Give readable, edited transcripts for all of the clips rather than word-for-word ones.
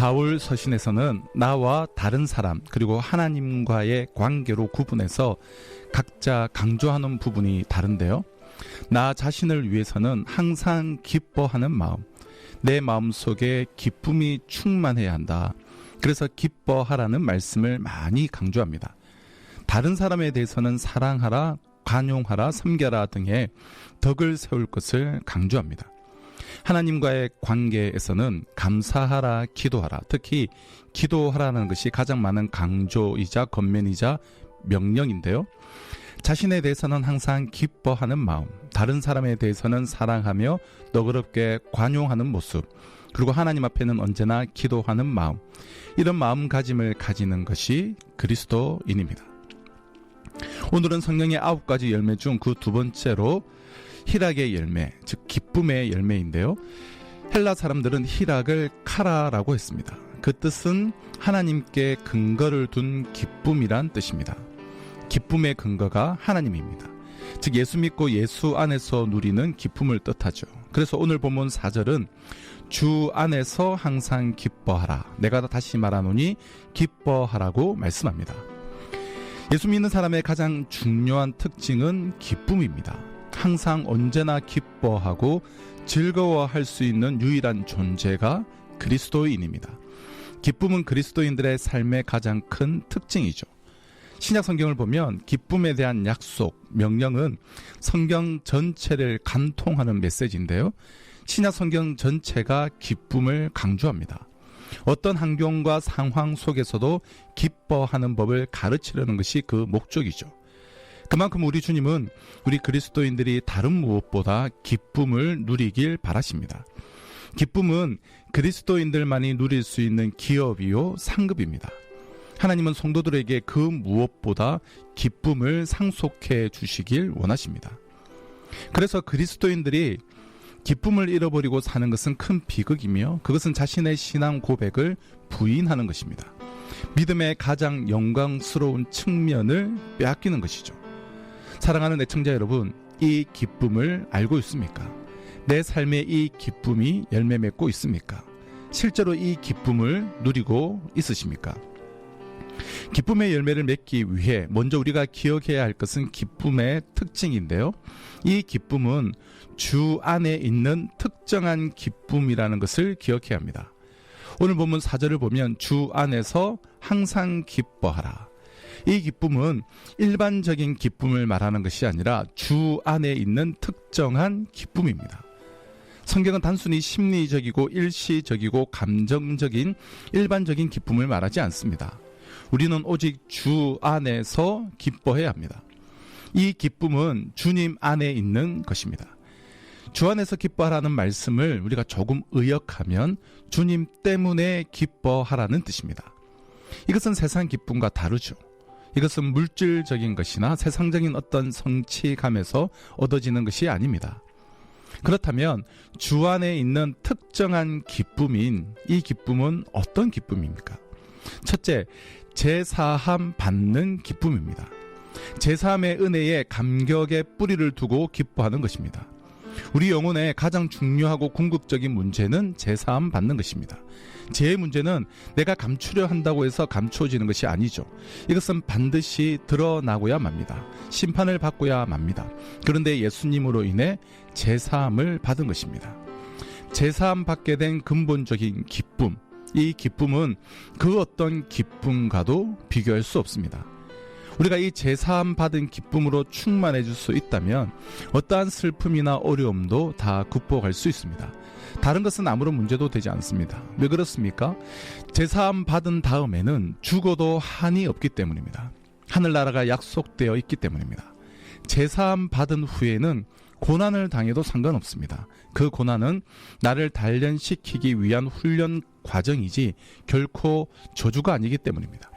바울 서신에서는 나와 다른 사람 그리고 하나님과의 관계로 구분해서 각자 강조하는 부분이 다른데요. 나 자신을 위해서는 항상 기뻐하는 마음, 내 마음속에 기쁨이 충만해야 한다. 그래서 기뻐하라는 말씀을 많이 강조합니다. 다른 사람에 대해서는 사랑하라, 관용하라, 섬겨라 등의 덕을 세울 것을 강조합니다. 하나님과의 관계에서는 감사하라, 기도하라, 특히 기도하라는 것이 가장 많은 강조이자 권면이자 명령인데요. 자신에 대해서는 항상 기뻐하는 마음, 다른 사람에 대해서는 사랑하며 너그럽게 관용하는 모습, 그리고 하나님 앞에는 언제나 기도하는 마음, 이런 마음가짐을 가지는 것이 그리스도인입니다. 오늘은 성령의 9가지 열매 중 그 두 번째로 희락의 열매, 즉 기쁨의 열매인데요. 헬라 사람들은 희락을 카라라고 했습니다. 그 뜻은 하나님께 근거를 둔 기쁨이란 뜻입니다. 기쁨의 근거가 하나님입니다. 즉 예수 믿고 예수 안에서 누리는 기쁨을 뜻하죠. 그래서 오늘 본문 4절은 주 안에서 항상 기뻐하라. 내가 다시 말하노니 기뻐하라고 말씀합니다. 예수 믿는 사람의 가장 중요한 특징은 기쁨입니다. 항상 언제나 기뻐하고 즐거워할 수 있는 유일한 존재가 그리스도인입니다. 기쁨은 그리스도인들의 삶의 가장 큰 특징이죠. 신약 성경을 보면 기쁨에 대한 약속, 명령은 성경 전체를 관통하는 메시지인데요. 신약 성경 전체가 기쁨을 강조합니다. 어떤 환경과 상황 속에서도 기뻐하는 법을 가르치려는 것이 그 목적이죠. 그만큼 우리 주님은 우리 그리스도인들이 다른 무엇보다 기쁨을 누리길 바라십니다. 기쁨은 그리스도인들만이 누릴 수 있는 기업이요 상급입니다. 하나님은 성도들에게 그 무엇보다 기쁨을 상속해 주시길 원하십니다. 그래서 그리스도인들이 기쁨을 잃어버리고 사는 것은 큰 비극이며 그것은 자신의 신앙 고백을 부인하는 것입니다. 믿음의 가장 영광스러운 측면을 빼앗기는 것이죠. 사랑하는 애청자 여러분, 이 기쁨을 알고 있습니까? 내 삶에 이 기쁨이 열매 맺고 있습니까? 실제로 이 기쁨을 누리고 있으십니까? 기쁨의 열매를 맺기 위해 먼저 우리가 기억해야 할 것은 기쁨의 특징인데요. 이 기쁨은 주 안에 있는 특정한 기쁨이라는 것을 기억해야 합니다. 오늘 본문 4절을 보면 주 안에서 항상 기뻐하라. 이 기쁨은 일반적인 기쁨을 말하는 것이 아니라 주 안에 있는 특정한 기쁨입니다. 성경은 단순히 심리적이고 일시적이고 감정적인 일반적인 기쁨을 말하지 않습니다. 우리는 오직 주 안에서 기뻐해야 합니다. 이 기쁨은 주님 안에 있는 것입니다. 주 안에서 기뻐하라는 말씀을 우리가 조금 의역하면 주님 때문에 기뻐하라는 뜻입니다. 이것은 세상 기쁨과 다르죠. 이것은 물질적인 것이나 세상적인 어떤 성취감에서 얻어지는 것이 아닙니다. 그렇다면 주 안에 있는 특정한 기쁨인 이 기쁨은 어떤 기쁨입니까? 첫째, 제사함 받는 기쁨입니다. 제사함의 은혜에 감격의 뿌리를 두고 기뻐하는 것입니다. 우리 영혼의 가장 중요하고 궁극적인 문제는 제사함 받는 것입니다. 제 문제는 내가 감추려 한다고 해서 감추어지는 것이 아니죠. 이것은 반드시 드러나고야 맙니다. 심판을 받고야 맙니다. 그런데 예수님으로 인해 제사함을 받은 것입니다. 제사함 받게 된 근본적인 기쁨, 이 기쁨은 그 어떤 기쁨과도 비교할 수 없습니다. 우리가 이 제사함 받은 기쁨으로 충만해질 수 있다면 어떠한 슬픔이나 어려움도 다 극복할 수 있습니다. 다른 것은 아무런 문제도 되지 않습니다. 왜 그렇습니까? 제사함 받은 다음에는 죽어도 한이 없기 때문입니다. 하늘나라가 약속되어 있기 때문입니다. 제사함 받은 후에는 고난을 당해도 상관없습니다. 그 고난은 나를 단련시키기 위한 훈련 과정이지 결코 저주가 아니기 때문입니다.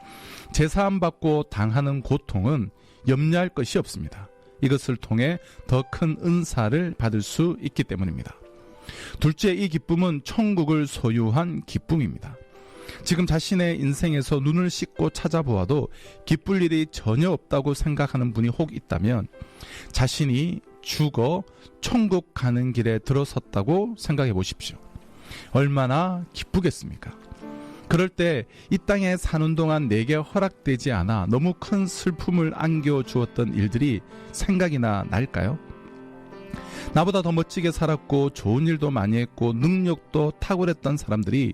제사함 받고 당하는 고통은 염려할 것이 없습니다. 이것을 통해 더 큰 은사를 받을 수 있기 때문입니다. 둘째, 이 기쁨은 천국을 소유한 기쁨입니다. 지금 자신의 인생에서 눈을 씻고 찾아보아도 기쁠 일이 전혀 없다고 생각하는 분이 혹 있다면 자신이 죽어 천국 가는 길에 들어섰다고 생각해 보십시오. 얼마나 기쁘겠습니까? 그럴 때 이 땅에 사는 동안 내게 허락되지 않아 너무 큰 슬픔을 안겨주었던 일들이 생각이나 날까요? 나보다 더 멋지게 살았고 좋은 일도 많이 했고 능력도 탁월했던 사람들이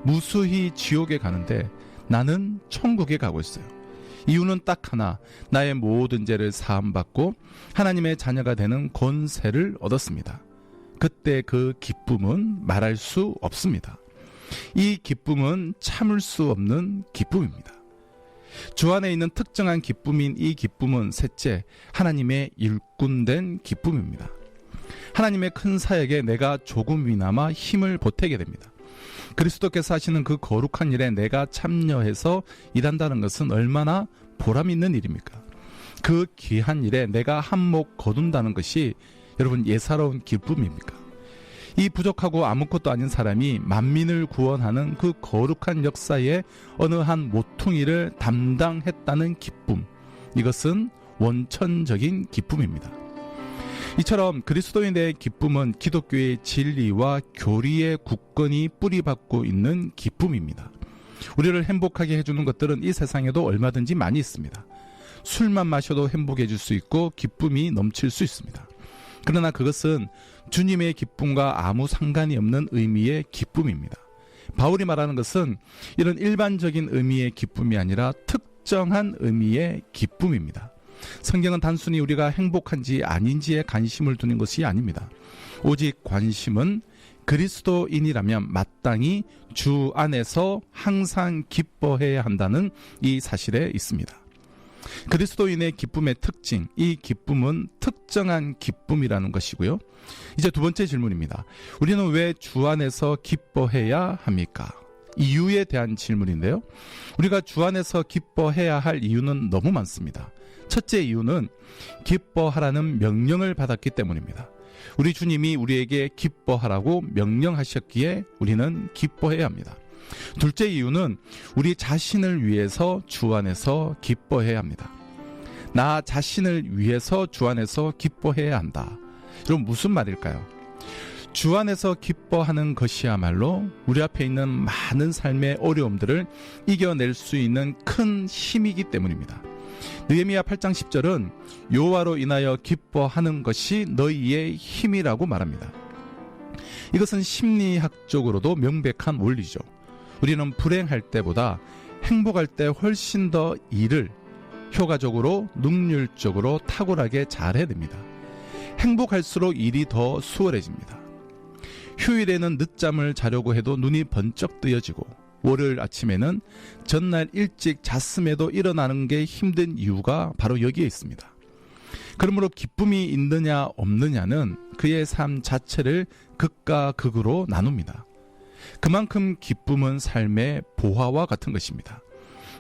무수히 지옥에 가는데 나는 천국에 가고 있어요. 이유는 딱 하나, 나의 모든 죄를 사함받고 하나님의 자녀가 되는 권세를 얻었습니다. 그때 그 기쁨은 말할 수 없습니다. 이 기쁨은 참을 수 없는 기쁨입니다. 주 안에 있는 특정한 기쁨인 이 기쁨은 셋째, 하나님의 일꾼된 기쁨입니다. 하나님의 큰 사역에 내가 조금이나마 힘을 보태게 됩니다. 그리스도께서 하시는 그 거룩한 일에 내가 참여해서 일한다는 것은 얼마나 보람 있는 일입니까? 그 귀한 일에 내가 한몫 거둔다는 것이 여러분 예사로운 기쁨입니까? 이 부족하고 아무것도 아닌 사람이 만민을 구원하는 그 거룩한 역사의 어느 한 모퉁이를 담당했다는 기쁨, 이것은 원천적인 기쁨입니다. 이처럼 그리스도인의 기쁨은 기독교의 진리와 교리의 굳건히 뿌리박고 있는 기쁨입니다. 우리를 행복하게 해주는 것들은 이 세상에도 얼마든지 많이 있습니다. 술만 마셔도 행복해질 수 있고 기쁨이 넘칠 수 있습니다. 그러나 그것은 주님의 기쁨과 아무 상관이 없는 의미의 기쁨입니다. 바울이 말하는 것은 이런 일반적인 의미의 기쁨이 아니라 특정한 의미의 기쁨입니다. 성경은 단순히 우리가 행복한지 아닌지에 관심을 두는 것이 아닙니다. 오직 관심은 그리스도인이라면 마땅히 주 안에서 항상 기뻐해야 한다는 이 사실에 있습니다. 그리스도인의 기쁨의 특징, 이 기쁨은 특정한 기쁨이라는 것이고요. 이제 두 번째 질문입니다. 우리는 왜 주 안에서 기뻐해야 합니까? 이유에 대한 질문인데요. 우리가 주 안에서 기뻐해야 할 이유는 너무 많습니다. 첫째 이유는 기뻐하라는 명령을 받았기 때문입니다. 우리 주님이 우리에게 기뻐하라고 명령하셨기에 우리는 기뻐해야 합니다. 둘째 이유는 우리 자신을 위해서 주 안에서 기뻐해야 합니다. 나 자신을 위해서 주 안에서 기뻐해야 한다. 그럼 무슨 말일까요? 주 안에서 기뻐하는 것이야말로 우리 앞에 있는 많은 삶의 어려움들을 이겨낼 수 있는 큰 힘이기 때문입니다. 느헤미야 8장 10절은 여호와로 인하여 기뻐하는 것이 너희의 힘이라고 말합니다. 이것은 심리학적으로도 명백한 원리죠. 우리는 불행할 때보다 행복할 때 훨씬 더 일을 효과적으로 능률적으로 탁월하게 잘해야 됩니다. 행복할수록 일이 더 수월해집니다. 휴일에는 늦잠을 자려고 해도 눈이 번쩍 뜨여지고 월요일 아침에는 전날 일찍 잤음에도 일어나는 게 힘든 이유가 바로 여기에 있습니다. 그러므로 기쁨이 있느냐 없느냐는 그의 삶 자체를 극과 극으로 나눕니다. 그만큼 기쁨은 삶의 보화와 같은 것입니다.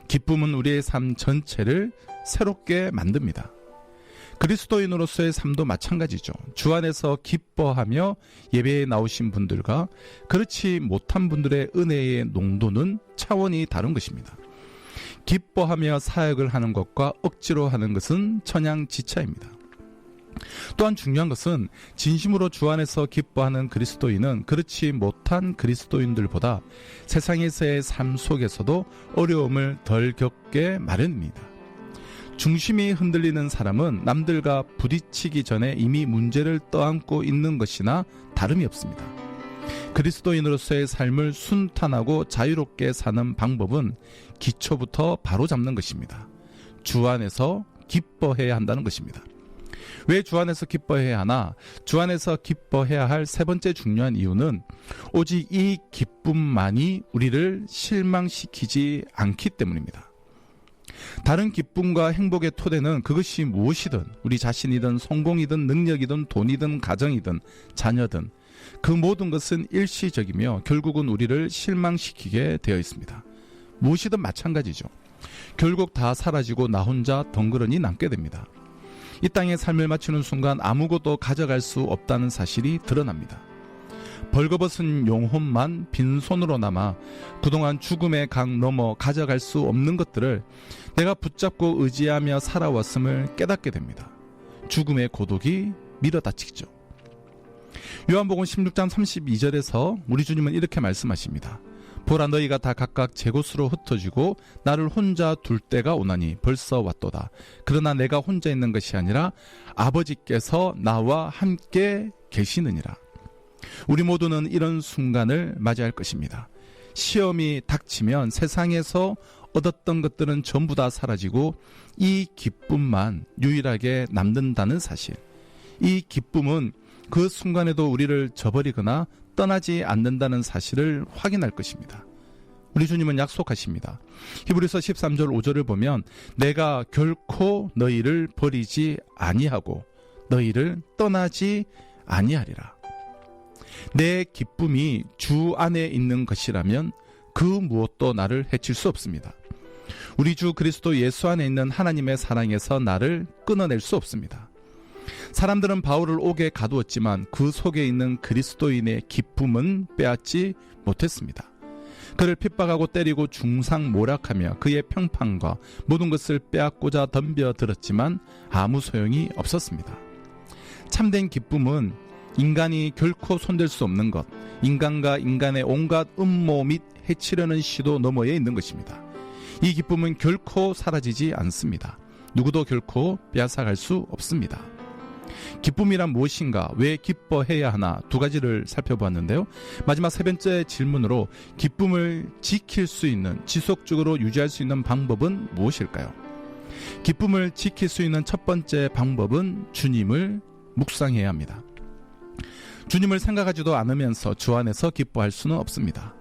기쁨은 우리의 삶 전체를 새롭게 만듭니다. 그리스도인으로서의 삶도 마찬가지죠. 주 안에서 기뻐하며 예배에 나오신 분들과 그렇지 못한 분들의 은혜의 농도는 차원이 다른 것입니다. 기뻐하며 사역을 하는 것과 억지로 하는 것은 천양지차입니다. 또한 중요한 것은 진심으로 주 안에서 기뻐하는 그리스도인은 그렇지 못한 그리스도인들보다 세상에서의 삶 속에서도 어려움을 덜 겪게 마련입니다. 중심이 흔들리는 사람은 남들과 부딪히기 전에 이미 문제를 떠안고 있는 것이나 다름이 없습니다. 그리스도인으로서의 삶을 순탄하고 자유롭게 사는 방법은 기초부터 바로잡는 것입니다. 주 안에서 기뻐해야 한다는 것입니다. 왜 주 안에서 기뻐해야 하나? 주 안에서 기뻐해야 할 세 번째 중요한 이유는 오직 이 기쁨만이 우리를 실망시키지 않기 때문입니다. 다른 기쁨과 행복의 토대는 그것이 무엇이든 우리 자신이든 성공이든 능력이든 돈이든 가정이든 자녀든 그 모든 것은 일시적이며 결국은 우리를 실망시키게 되어 있습니다. 무엇이든 마찬가지죠. 결국 다 사라지고 나 혼자 덩그러니 남게 됩니다. 이 땅의 삶을 마치는 순간 아무것도 가져갈 수 없다는 사실이 드러납니다. 벌거벗은 영혼만 빈손으로 남아 그동안 죽음의 강 넘어 가져갈 수 없는 것들을 내가 붙잡고 의지하며 살아왔음을 깨닫게 됩니다. 죽음의 고독이 밀어닥치죠. 요한복음 16장 32절에서 우리 주님은 이렇게 말씀하십니다. 보라, 너희가 다 각각 제 곳으로 흩어지고 나를 혼자 둘 때가 오나니 벌써 왔도다. 그러나 내가 혼자 있는 것이 아니라 아버지께서 나와 함께 계시느니라. 우리 모두는 이런 순간을 맞이할 것입니다. 시험이 닥치면 세상에서 얻었던 것들은 전부 다 사라지고 이 기쁨만 유일하게 남는다는 사실. 이 기쁨은 그 순간에도 우리를 저버리거나 떠나지 않는다는 사실을 확인할 것입니다. 우리 주님은 약속하십니다. 히브리서 13절 5절을 보면 내가 결코 너희를 버리지 아니하고 너희를 떠나지 아니하리라. 내 기쁨이 주 안에 있는 것이라면 그 무엇도 나를 해칠 수 없습니다. 우리 주 그리스도 예수 안에 있는 하나님의 사랑에서 나를 끊어낼 수 없습니다. 사람들은 바울을 옥에 가두었지만 그 속에 있는 그리스도인의 기쁨은 빼앗지 못했습니다. 그를 핍박하고 때리고 중상모략하며 그의 평판과 모든 것을 빼앗고자 덤벼들었지만 아무 소용이 없었습니다. 참된 기쁨은 인간이 결코 손댈 수 없는 것, 인간과 인간의 온갖 음모 및 해치려는 시도 너머에 있는 것입니다. 이 기쁨은 결코 사라지지 않습니다. 누구도 결코 빼앗아갈 수 없습니다. 기쁨이란 무엇인가? 왜 기뻐해야 하나? 두 가지를 살펴보았는데요. 마지막 세 번째 질문으로 기쁨을 지킬 수 있는, 지속적으로 유지할 수 있는 방법은 무엇일까요? 기쁨을 지킬 수 있는 첫 번째 방법은 주님을 묵상해야 합니다. 주님을 생각하지도 않으면서 주 안에서 기뻐할 수는 없습니다.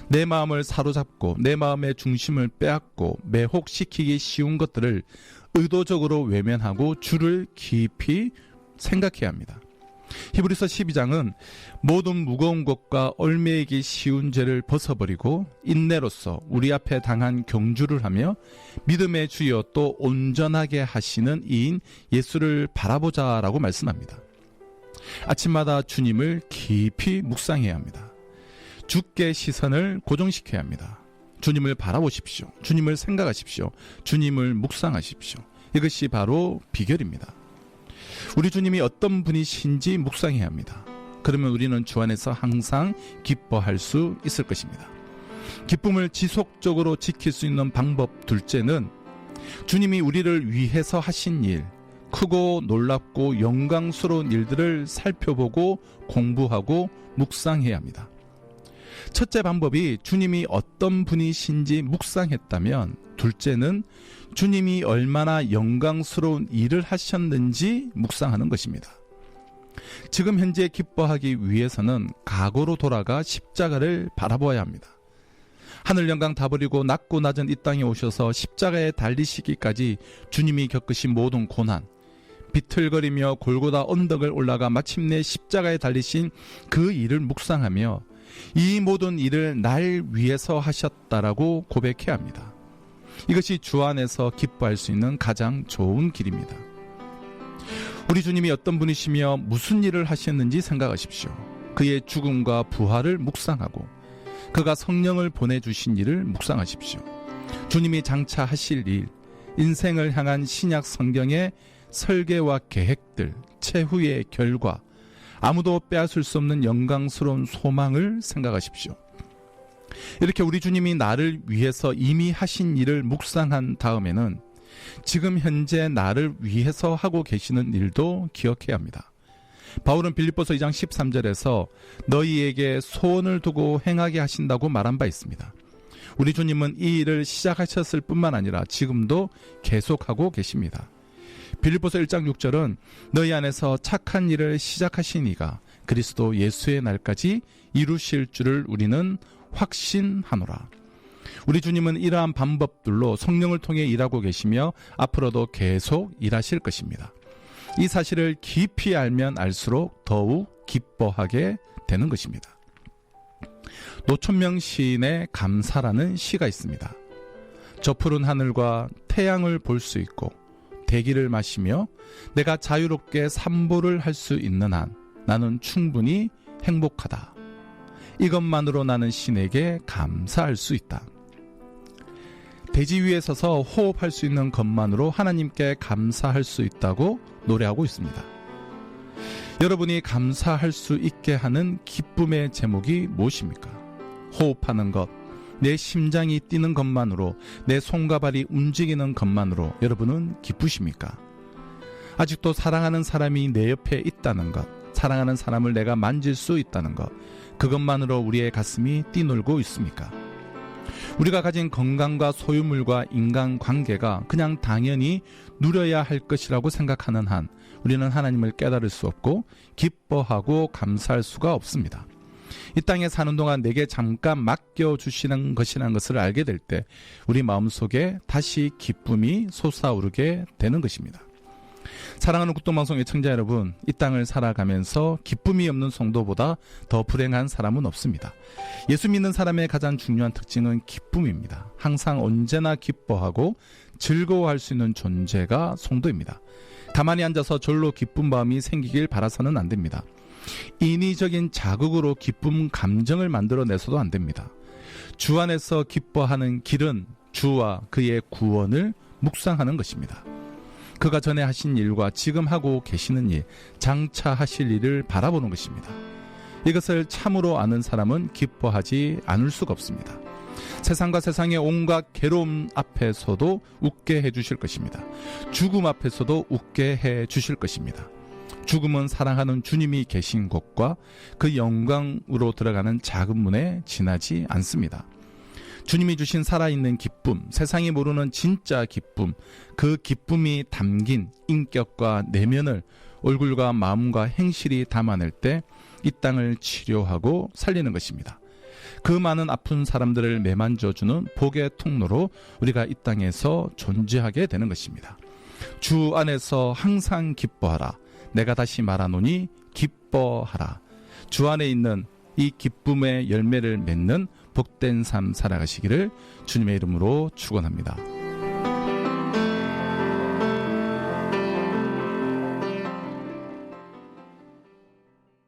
내 마음을 사로잡고 내 마음의 중심을 빼앗고 매혹시키기 쉬운 것들을 의도적으로 외면하고 주를 깊이 생각해야 합니다. 히브리서 12장은 모든 무거운 것과 얽매이기 쉬운 죄를 벗어버리고 인내로서 우리 앞에 당한 경주를 하며 믿음의 주여 또 온전하게 하시는 이인 예수를 바라보자라고 말씀합니다. 아침마다 주님을 깊이 묵상해야 합니다. 주께 시선을 고정시켜야 합니다. 주님을 바라보십시오. 주님을 생각하십시오. 주님을 묵상하십시오. 이것이 바로 비결입니다. 우리 주님이 어떤 분이신지 묵상해야 합니다. 그러면 우리는 주 안에서 항상 기뻐할 수 있을 것입니다. 기쁨을 지속적으로 지킬 수 있는 방법 둘째는 주님이 우리를 위해서 하신 일, 크고 놀랍고 영광스러운 일들을 살펴보고 공부하고 묵상해야 합니다. 첫째 방법이 주님이 어떤 분이신지 묵상했다면, 둘째는 주님이 얼마나 영광스러운 일을 하셨는지 묵상하는 것입니다. 지금 현재 기뻐하기 위해서는 과거로 돌아가 십자가를 바라보아야 합니다. 하늘 영광 다 버리고 낮고 낮은 이 땅에 오셔서 십자가에 달리시기까지 주님이 겪으신 모든 고난, 비틀거리며 골고다 언덕을 올라가 마침내 십자가에 달리신 그 일을 묵상하며 이 모든 일을 날 위해서 하셨다라고 고백해야 합니다. 이것이 주 안에서 기뻐할 수 있는 가장 좋은 길입니다. 우리 주님이 어떤 분이시며 무슨 일을 하셨는지 생각하십시오. 그의 죽음과 부활을 묵상하고 그가 성령을 보내주신 일을 묵상하십시오. 주님이 장차 하실 일, 인생을 향한 신약 성경의 설계와 계획들, 최후의 결과, 아무도 빼앗을 수 없는 영광스러운 소망을 생각하십시오. 이렇게 우리 주님이 나를 위해서 이미 하신 일을 묵상한 다음에는 지금 현재 나를 위해서 하고 계시는 일도 기억해야 합니다. 바울은 빌립보서 2장 13절에서 너희에게 소원을 두고 행하게 하신다고 말한 바 있습니다. 우리 주님은 이 일을 시작하셨을 뿐만 아니라 지금도 계속하고 계십니다. 빌립보서 1장 6절은 너희 안에서 착한 일을 시작하신 이가 그리스도 예수의 날까지 이루실 줄을 우리는 확신하노라. 우리 주님은 이러한 방법들로 성령을 통해 일하고 계시며 앞으로도 계속 일하실 것입니다. 이 사실을 깊이 알면 알수록 더욱 기뻐하게 되는 것입니다. 노천명 시인의 감사라는 시가 있습니다. 저 푸른 하늘과 태양을 볼 수 있고 대기를 마시며 내가 자유롭게 산보를 할 수 있는 한 나는 충분히 행복하다. 이것만으로 나는 신에게 감사할 수 있다. 대지 위에 서서 호흡할 수 있는 것만으로 하나님께 감사할 수 있다고 노래하고 있습니다. 여러분이 감사할 수 있게 하는 기쁨의 제목이 무엇입니까? 호흡하는 것, 내 심장이 뛰는 것만으로, 내 손과 발이 움직이는 것만으로 여러분은 기쁘십니까? 아직도 사랑하는 사람이 내 옆에 있다는 것, 사랑하는 사람을 내가 만질 수 있다는 것, 그것만으로 우리의 가슴이 뛰놀고 있습니까? 우리가 가진 건강과 소유물과 인간관계가 그냥 당연히 누려야 할 것이라고 생각하는 한 우리는 하나님을 깨달을 수 없고 기뻐하고 감사할 수가 없습니다. 이 땅에 사는 동안 내게 잠깐 맡겨주시는 것이라는 것을 알게 될 때 우리 마음속에 다시 기쁨이 솟아오르게 되는 것입니다. 사랑하는 국동방송 애청자 여러분, 이 땅을 살아가면서 기쁨이 없는 성도보다 더 불행한 사람은 없습니다. 예수 믿는 사람의 가장 중요한 특징은 기쁨입니다. 항상 언제나 기뻐하고 즐거워할 수 있는 존재가 성도입니다. 가만히 앉아서 절로 기쁜 마음이 생기길 바라서는 안 됩니다. 인위적인 자극으로 기쁨 감정을 만들어내서도 안 됩니다. 주 안에서 기뻐하는 길은 주와 그의 구원을 묵상하는 것입니다. 그가 전에 하신 일과 지금 하고 계시는 일, 장차 하실 일을 바라보는 것입니다. 이것을 참으로 아는 사람은 기뻐하지 않을 수가 없습니다. 세상과 세상의 온갖 괴로움 앞에서도 웃게 해주실 것입니다. 죽음 앞에서도 웃게 해주실 것입니다. 죽음은 사랑하는 주님이 계신 곳과 그 영광으로 들어가는 작은 문에 지나지 않습니다. 주님이 주신 살아있는 기쁨, 세상이 모르는 진짜 기쁨, 그 기쁨이 담긴 인격과 내면을 얼굴과 마음과 행실이 담아낼 때 이 땅을 치료하고 살리는 것입니다. 그 많은 아픈 사람들을 매만져주는 복의 통로로 우리가 이 땅에서 존재하게 되는 것입니다. 주 안에서 항상 기뻐하라. 내가 다시 말하노니 기뻐하라. 주 안에 있는 이 기쁨의 열매를 맺는 복된 삶 살아가시기를 주님의 이름으로 축원합니다.